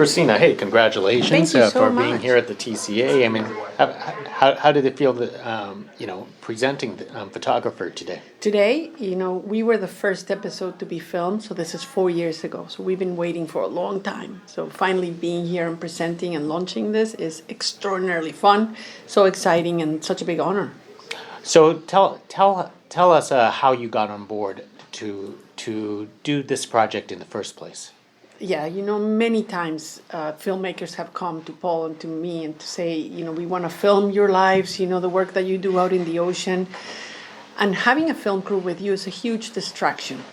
Cristina, hey, congratulations Thank you so for being much. here at the TCA. I mean, how did it feel that, presenting the photographer today? Today, we were the first episode to be filmed, so this is 4 years ago. So we've been waiting for a long time. So finally being here and presenting and launching this is extraordinarily fun, so exciting, and such a big honor. So tell us how you got on board to do this project in the first place. Yeah, many times filmmakers have come to Paul and to me and to say, we want to film your lives, the work that you do out in the ocean. And having a film crew with you is a huge distraction.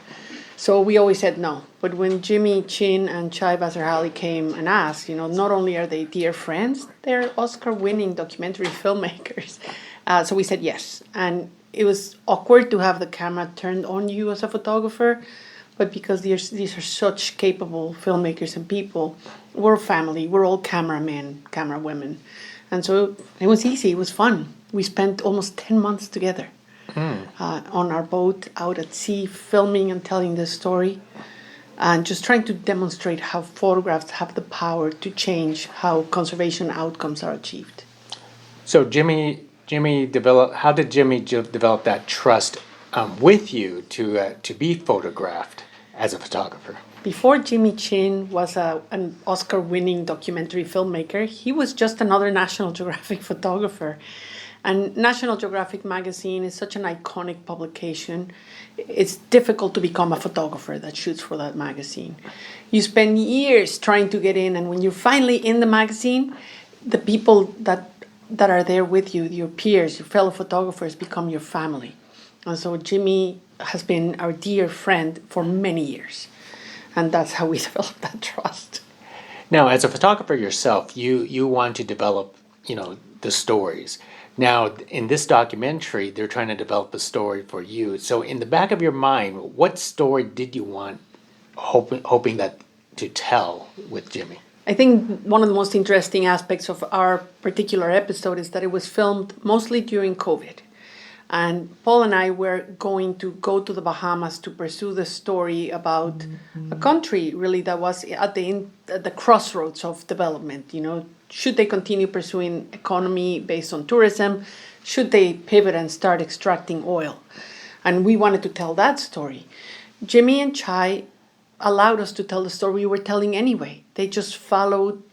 So we always said no. But when Jimmy Chin and Chai Vasarhelyi came and asked, not only are they dear friends, they're Oscar-winning documentary filmmakers. So we said yes. And it was awkward to have the camera turned on you as a photographer. But because these are such capable filmmakers and people, we're a family. We're all cameramen, camera women. And so it was easy. It was fun. We spent almost 10 months together on our boat out at sea, filming and telling this story. And just trying to demonstrate how photographs have the power to change how conservation outcomes are achieved. So how did Jimmy develop that trust with you to be photographed as a photographer? Before Jimmy Chin was an Oscar-winning documentary filmmaker, he was just another National Geographic photographer. And National Geographic magazine is such an iconic publication. It's difficult to become a photographer that shoots for that magazine. You spend years trying to get in, and when you're finally in the magazine, the people that are there with you, your peers, your fellow photographers, become your family. And so Jimmy has been our dear friend for many years. And that's how we developed that trust. Now, as a photographer yourself, you want to develop, the stories. Now, in this documentary, they're trying to develop a story for you. So in the back of your mind, what story did you want, hoping that to tell with Jimmy? I think one of the most interesting aspects of our particular episode is that it was filmed mostly during COVID. And Paul and I were going to go to the Bahamas to pursue the story about a country really that was at the crossroads of development. Should they continue pursuing economy based on tourism? Should they pivot and start extracting oil? And we wanted to tell that story. Jimmy and Chai allowed us to tell the story we were telling anyway. They just followed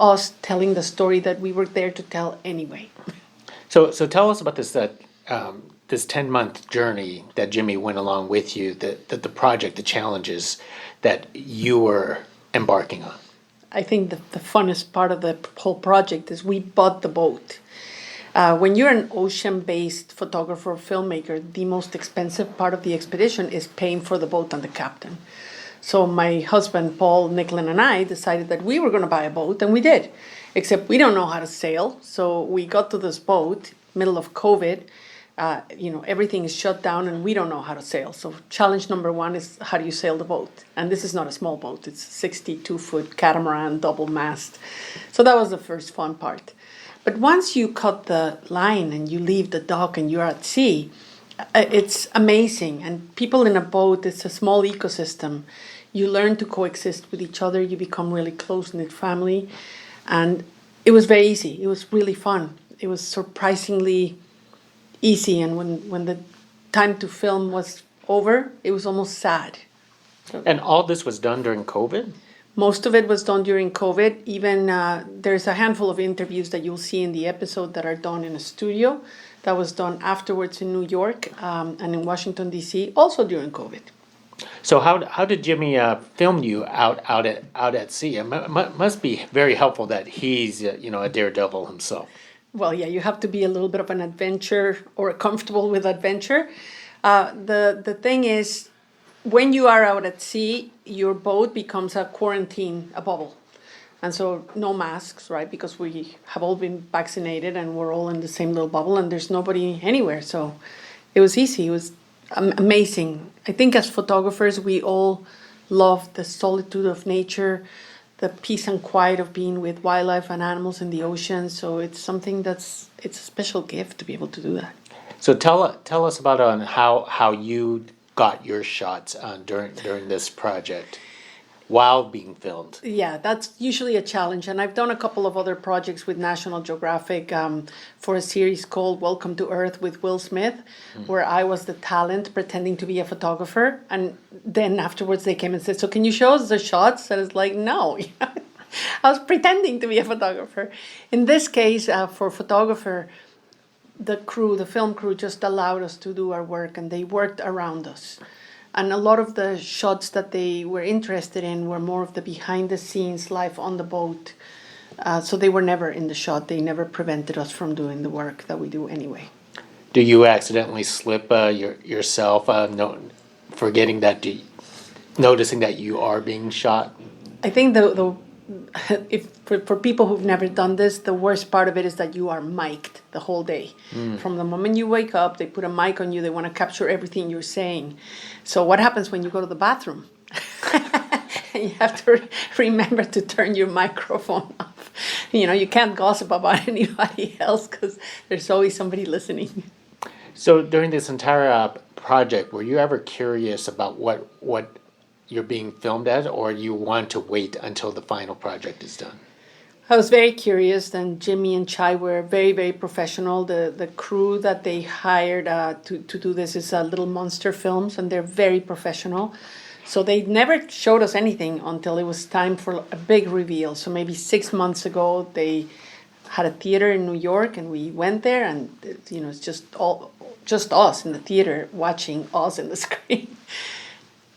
us telling the story that we were there to tell anyway. So tell us about this this 10-month journey that Jimmy went along with you, the project, the challenges that you were embarking on. I think the funnest part of the whole project is we bought the boat. When you're an ocean-based photographer or filmmaker, the most expensive part of the expedition is paying for the boat and the captain. So my husband, Paul Nicklin, and I decided that we were going to buy a boat, and we did. Except we don't know how to sail, so we got to this boat, middle of COVID. Everything is shut down and we don't know how to sail. So challenge number one is, how do you sail the boat? And this is not a small boat. It's a 62-foot catamaran, double mast. So that was the first fun part. But once you cut the line and you leave the dock and you're at sea, it's amazing. And people in a boat, it's a small ecosystem. You learn to coexist with each other. You become really close-knit family. And it was very easy. It was really fun. It was surprisingly easy, and when the time to film was over, it was almost sad. And all this was done during COVID? Most of it was done during COVID. Even there's a handful of interviews that you'll see in the episode that are done in a studio. That was done afterwards in New York and in Washington, D.C., also during COVID. So how did Jimmy film you out at sea? It must be very helpful that he's a daredevil himself. Well, yeah, you have to be a little bit of an adventure or comfortable with adventure. The thing is, when you are out at sea, your boat becomes a quarantine, a bubble. And so no masks, right? Because we have all been vaccinated and we're all in the same little bubble and there's nobody anywhere. So it was easy. It was amazing. I think as photographers, we all love the solitude of nature, the peace and quiet of being with wildlife and animals in the ocean. So it's something it's a special gift to be able to do that. So tell us about how you got your shots during this project. while being filmed. Yeah, that's usually a challenge. And I've done a couple of other projects with National Geographic for a series called Welcome to Earth with Will Smith, where I was the talent pretending to be a photographer. And then afterwards they came and said, so can you show us the shots? And it's like, no, I was pretending to be a photographer. In this case, for photographer, the film crew just allowed us to do our work, and they worked around us. And a lot of the shots that they were interested in were more of the behind-the-scenes life on the boat. So they were never in the shot. They never prevented us from doing the work that we do anyway. Do you accidentally slip yourself, forgetting that, noticing that you are being shot? I think for people who've never done this, the worst part of it is that you are mic'd the whole day. From the moment you wake up, they put a mic on you. They want to capture everything you're saying. So what happens when you go to the bathroom? And you have to remember to turn your microphone off. You can't gossip about anybody else because there's always somebody listening. So during this entire project, were you ever curious about what you're being filmed at, or you want to wait until the final project is done? I was very curious, and Jimmy and Chai were very, very professional. The crew that they hired to do this is Little Monster Films, and they're very professional. So they never showed us anything until it was time for a big reveal. So maybe 6 months ago, they had a theater in New York, and we went there, and it's just us in the theater watching us in the screen.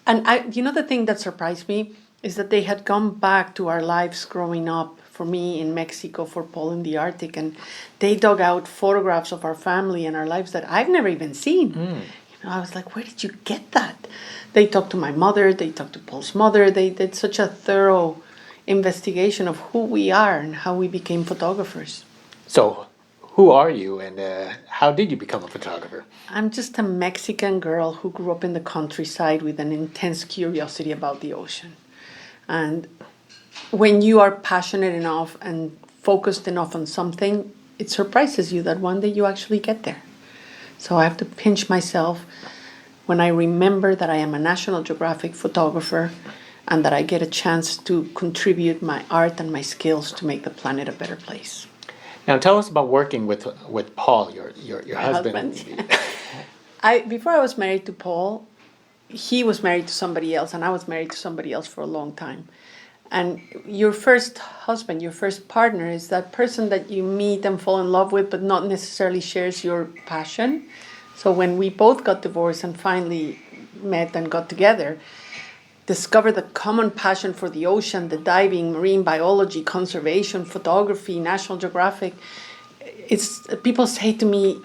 And the thing that surprised me is that they had gone back to our lives growing up, for me in Mexico, for Paul in the Arctic, and they dug out photographs of our family and our lives that I've never even seen. I was like, where did you get that? They talked to my mother, they talked to Paul's mother, they did such a thorough investigation of who we are and how we became photographers. So, who are you, and how did you become a photographer? I'm just a Mexican girl who grew up in the countryside with an intense curiosity about the ocean. And when you are passionate enough and focused enough on something, it surprises you that one day you actually get there. So I have to pinch myself when I remember that I am a National Geographic photographer and that I get a chance to contribute my art and my skills to make the planet a better place. Now tell us about working with Paul, your husband. Before I was married to Paul, he was married to somebody else, and I was married to somebody else for a long time. And your first husband, your first partner, is that person that you meet and fall in love with, but not necessarily shares your passion. So when we both got divorced and finally met and got together, discovered the common passion for the ocean, the diving, marine biology, conservation, photography, National Geographic. People say to me,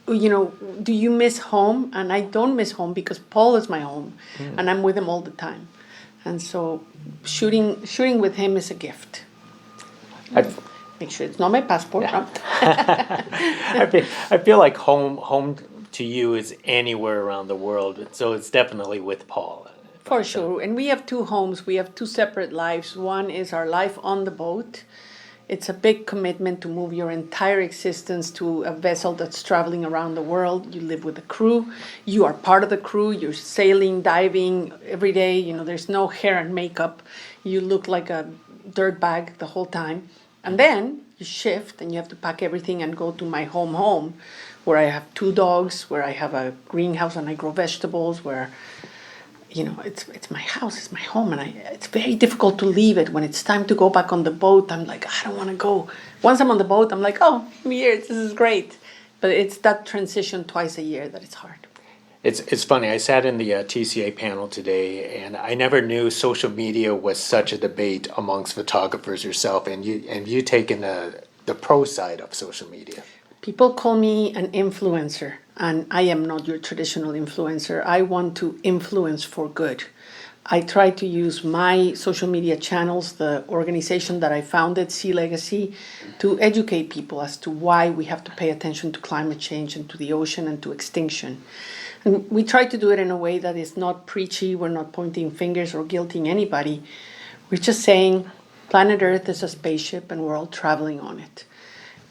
do you miss home? And I don't miss home because Paul is my home, and I'm with him all the time. And so shooting with him is a gift. Make sure it's not my passport. Yeah. I feel like home to you is anywhere around the world, so it's definitely with Paul. For sure. And we have two homes. We have two separate lives. One is our life on the boat. It's a big commitment to move your entire existence to a vessel that's traveling around the world. You live with the crew. You are part of the crew. You're sailing, diving every day. There's no hair and makeup. You look like a dirt bag the whole time. And then you shift and you have to pack everything and go to my home, where I have 2 dogs, where I have a greenhouse and I grow vegetables, where it's my house, it's my home, and it's very difficult to leave it. When it's time to go back on the boat, I'm like, I don't want to go. Once I'm on the boat, I'm like, oh, I'm here, this is great. But it's that transition twice a year that it's hard. It's funny, I sat in the TCA panel today, and I never knew social media was such a debate amongst photographers yourself, and you taken the pro side of social media. People call me an influencer, and I am not your traditional influencer. I want to influence for good. I try to use my social media channels, the organization that I founded, Sea Legacy, to educate people as to why we have to pay attention to climate change and to the ocean and to extinction. And we try to do it in a way that is not preachy. We're not pointing fingers or guilting anybody. We're just saying planet Earth is a spaceship and we're all traveling on it.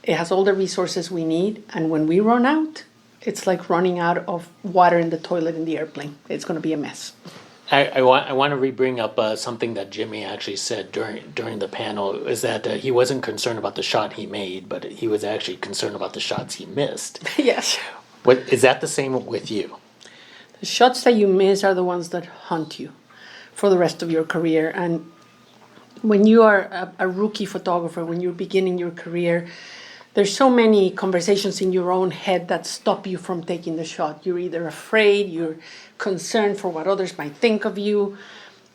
It has all the resources we need, and when we run out, it's like running out of water in the toilet in the airplane. It's going to be a mess. I want to re-bring up something that Jimmy actually said during the panel, is that he wasn't concerned about the shot he made, but he was actually concerned about the shots he missed. Yes. What is that the same with you? The shots that you miss are the ones that haunt you for the rest of your career. And when you are a rookie photographer, when you're beginning your career, there's so many conversations in your own head that stop you from taking the shot. You're either afraid, you're concerned for what others might think of you.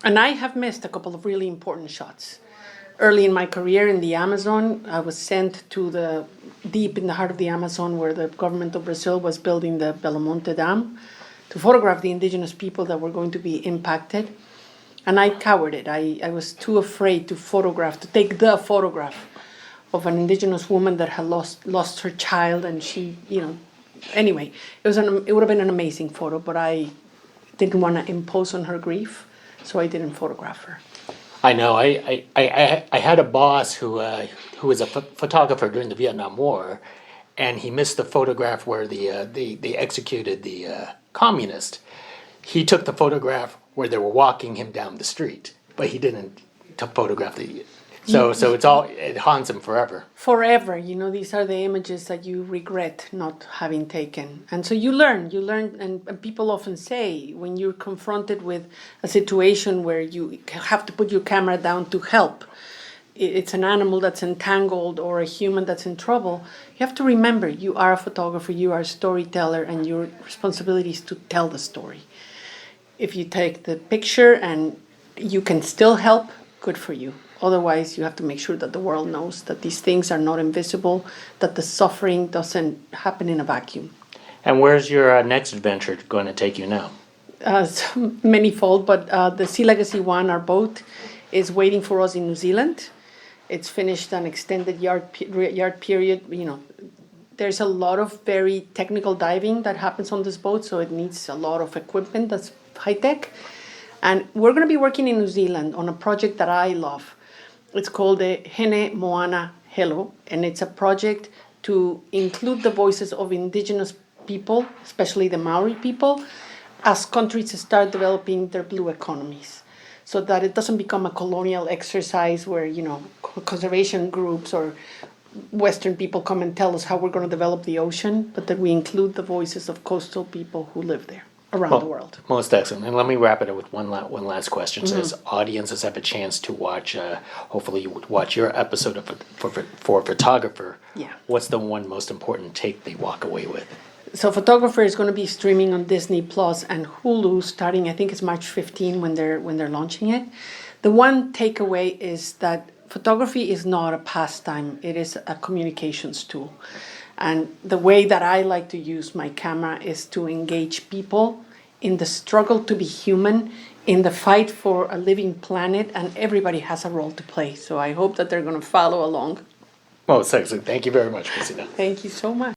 And I have missed a couple of really important shots. Early in my career in the Amazon, I was sent to deep in the heart of the Amazon, where the government of Brazil was building the Belo Monte Dam, to photograph the indigenous people that were going to be impacted. And I cowered it. I was too afraid to take the photograph of an indigenous woman that had lost her child, and she, anyway, it would have been an amazing photo, but I didn't want to impose on her grief, so I didn't photograph her. I know. I had a boss who was a photographer during the Vietnam War, and he missed the photograph where they executed the communist. He took the photograph where they were walking him down the street, but he didn't photograph the. So it haunts him forever. Forever, these are the images that you regret not having taken. And so you learn, and people often say, when you're confronted with a situation where you have to put your camera down to help, it's an animal that's entangled or a human that's in trouble, you have to remember you are a photographer, you are a storyteller, and your responsibility is to tell the story. If you take the picture and you can still help, good for you. Otherwise, you have to make sure that the world knows that these things are not invisible, that the suffering doesn't happen in a vacuum. And where's your next adventure going to take you now? Manyfold, but the Sea Legacy 1, our boat, is waiting for us in New Zealand. It's finished an extended yard period. There's a lot of very technical diving that happens on this boat, so it needs a lot of equipment that's high-tech. And we're going to be working in New Zealand on a project that I love. It's called the Hene Moana Hello, and it's a project to include the voices of indigenous people, especially the Maori people, as countries start developing their blue economies, so that it doesn't become a colonial exercise where, conservation groups or Western people come and tell us how we're going to develop the ocean, but that we include the voices of coastal people who live there. Around the world. Most excellent. And let me wrap it up with one last question. So as audiences have a chance to watch, hopefully you would watch your episode of for Photographer. Yeah. What's the one most important take they walk away with? So Photographer is going to be streaming on Disney Plus and Hulu starting, I think it's March 15 when they're launching it. The one takeaway is that photography is not a pastime. It is a communications tool. And the way that I like to use my camera is to engage people in the struggle to be human, in the fight for a living planet, and everybody has a role to play. So I hope that they're going to follow along. Most excellent. Thank you very much, Cristina. Thank you so much.